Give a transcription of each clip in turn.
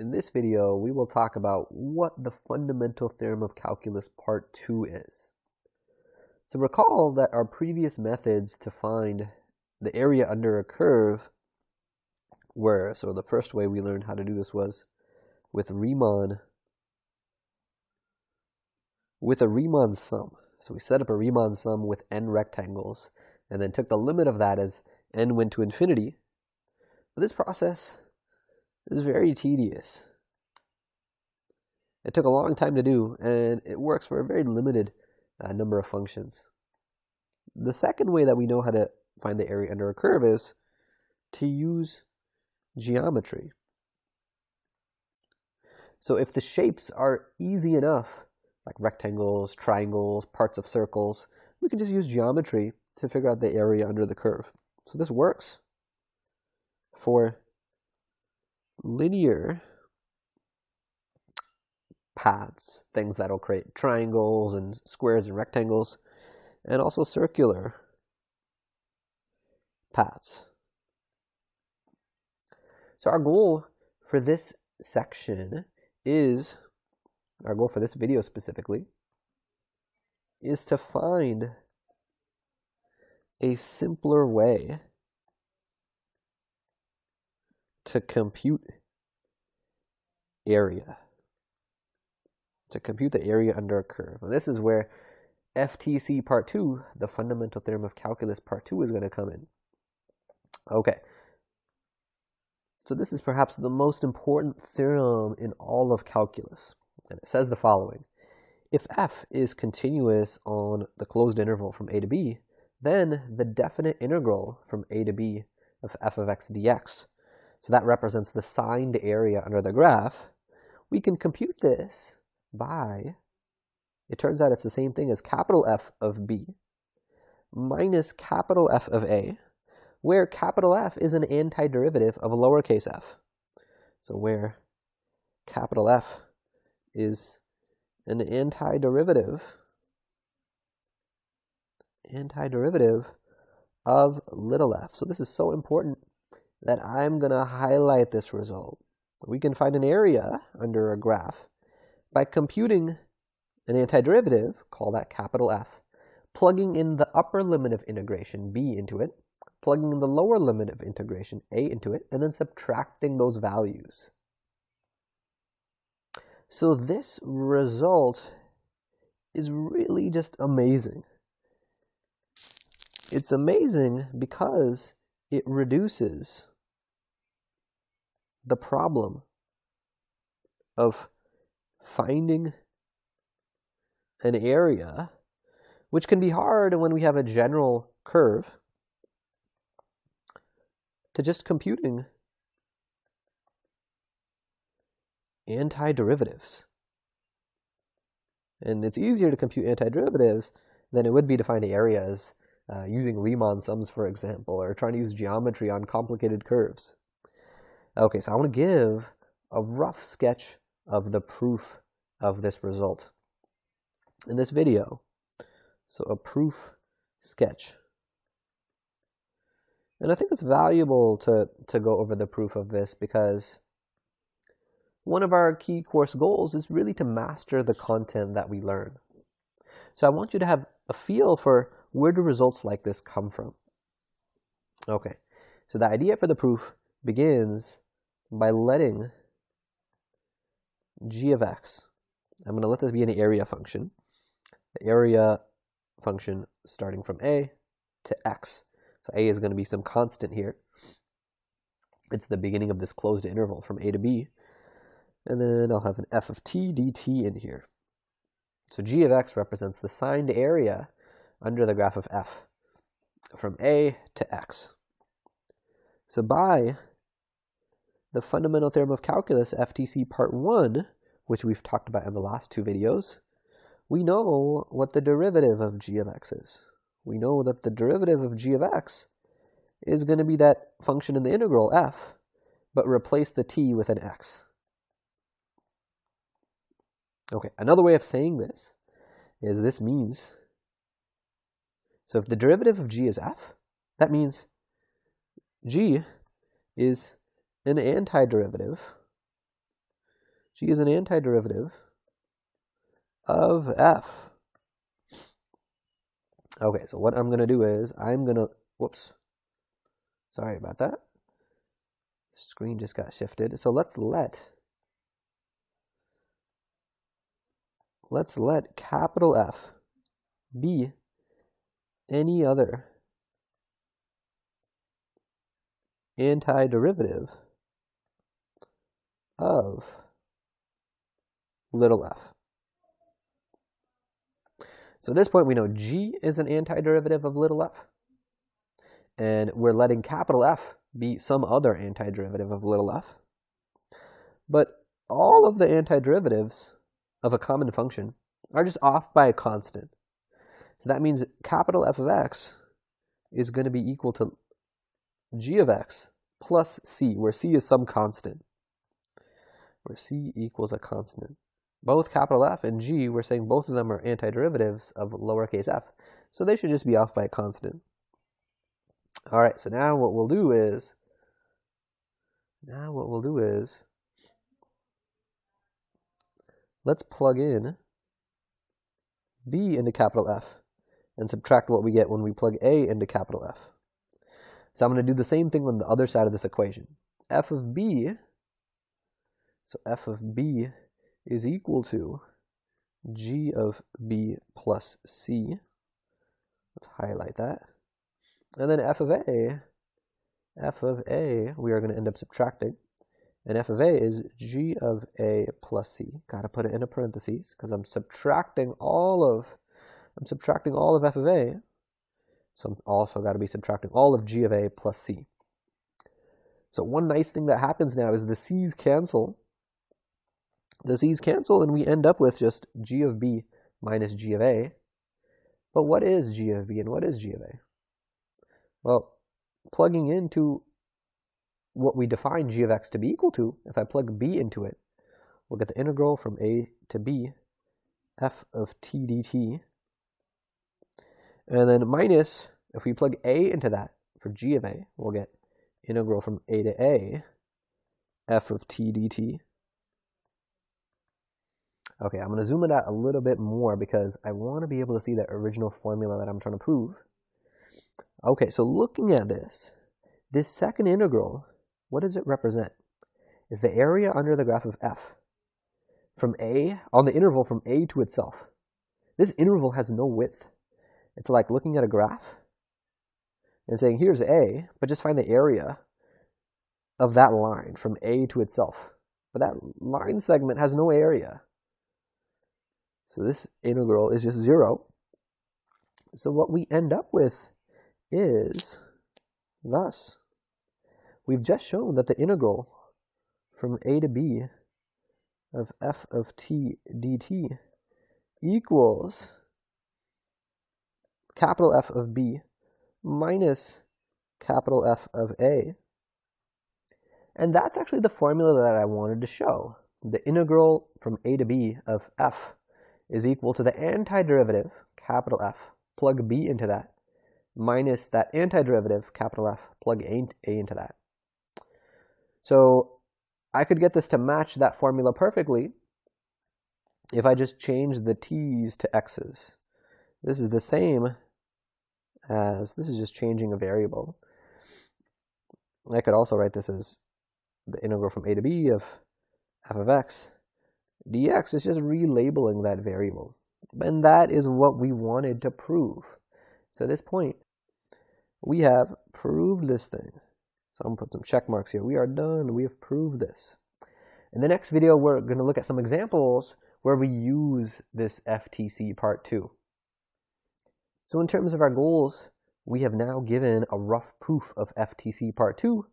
In this video, we will talk about what the fundamental theorem of calculus part 2 is. So recall that our previous methods to find the area under a curve were, so the first way we learned how to do this was with a Riemann sum. So we set up a Riemann sum with n rectangles and then took the limit of that as n went to infinity. But this process is very tedious. It took a long time to do, and it works for a very limited number of functions. The second way that we know how to find the area under a curve is to use geometry. So if the shapes are easy enough, like rectangles, triangles, parts of circles, we can just use geometry to figure out the area under the curve. So this works for linear paths, things that'll create triangles and squares and rectangles, and also circular paths. So our goal for this section is, our goal for this video specifically, is to find a simpler way to compute area. To compute the area under a curve. And this is where FTC part 2, the fundamental theorem of calculus part 2, is going to come in. Okay. So this is perhaps the most important theorem in all of calculus. And it says the following. If f is continuous on the closed interval from a to b, then the definite integral from a to b of f of x dx, so that represents the signed area under the graph, we can compute this by, it turns out it's the same thing as capital F of b minus capital F of a, where capital F is an antiderivative of lowercase f. So where capital F is an antiderivative of little f. So this is so important that I'm going to highlight this result. We can find an area under a graph by computing an antiderivative, call that capital F, plugging in the upper limit of integration, b, into it, plugging in the lower limit of integration, a, into it, and then subtracting those values. So this result is really just amazing. It's amazing because it reduces the problem of finding an area, which can be hard when we have a general curve, to just computing antiderivatives. And it's easier to compute antiderivatives than it would be to find areas using Riemann sums, for example, or trying to use geometry on complicated curves. Okay, so I want to give a rough sketch of the proof of this result in this video. So a proof sketch. And I think it's valuable to go over the proof of this because one of our key course goals is really to master the content that we learn. So I want you to have a feel for where do results like this come from. Okay, so the idea for the proof begins by letting g of x, I'm going to let this be an area function, the area function starting from a to x. So a is going to be some constant here. It's the beginning of this closed interval from a to b. And then I'll have an f of t dt in here. So g of x represents the signed area under the graph of f from a to x. So by the fundamental theorem of calculus, FTC part 1, which we've talked about in the last two videos, we know what the derivative of g of x is. We know that the derivative of g of x is going to be that function in the integral, f, but replace the t with an x. Okay, another way of saying this is this means, so if the derivative of g is f, that means g is an antiderivative G is an antiderivative of f. Okay, so what I'm going to do is whoops, sorry about that. Screen just got shifted. So let's let capital F be any other antiderivative of little f. So at this point we know G is an antiderivative of little f, and we're letting capital F be some other antiderivative of little f. But all of the antiderivatives of a common function are just off by a constant. So that means capital F of x is going to be equal to G of x plus c, where c is some constant, where c equals a constant. Both capital F and G, we're saying both of them are antiderivatives of lowercase f, so they should just be off by a constant. All right, so now what we'll do is, let's plug in b into capital F and subtract what we get when we plug a into capital F. So I'm going to do the same thing on the other side of this equation. F of b, so f of b is equal to G of b plus c. Let's highlight that. And then f of a, we are going to end up subtracting. And f of a is G of a plus c. Got to put it in a parentheses because I'm subtracting all of f of a. So I'm also got to be subtracting all of G of a plus c. So one nice thing that happens now is the c's cancel. The c's cancel and we end up with just G of b minus G of a. But what is G of b and what is G of a? Well, plugging into what we define G of x to be equal to, if I plug b into it, we'll get the integral from a to b, f of t dt. And then minus, if we plug a into that for G of a, we'll get integral from a to a, f of t dt. Okay, I'm going to zoom it out a little bit more because I want to be able to see the original formula that I'm trying to prove. Okay, so looking at this second integral, what does it represent? Is the area under the graph of f from a, on the interval from a to itself. This interval has no width. It's like looking at a graph and saying, here's a, but just find the area of that line from a to itself. But that line segment has no area. So this integral is just 0. So what we end up with is thus. We've just shown that the integral from a to b of f of t dt equals capital F of b minus capital F of a. And that's actually the formula that I wanted to show. The integral from a to b of f is equal to the antiderivative, capital F, plug b into that, minus that antiderivative, capital F, plug a into that. So I could get this to match that formula perfectly if I just change the t's to x's. This is the same as, this is just changing a variable. I could also write this as the integral from a to b of f of x dx is just relabeling that variable. And that is what we wanted to prove. So at this point, we have proved this thing. So I'm going to put some check marks here. We are done. We have proved this. In the next video, we're going to look at some examples where we use this FTC part 2. So in terms of our goals, we have now given a rough proof of FTC part 2.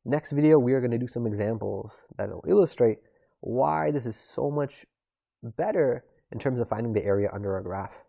Next video, we are going to do some examples that will illustrate why this is so much better in terms of finding the area under a graph.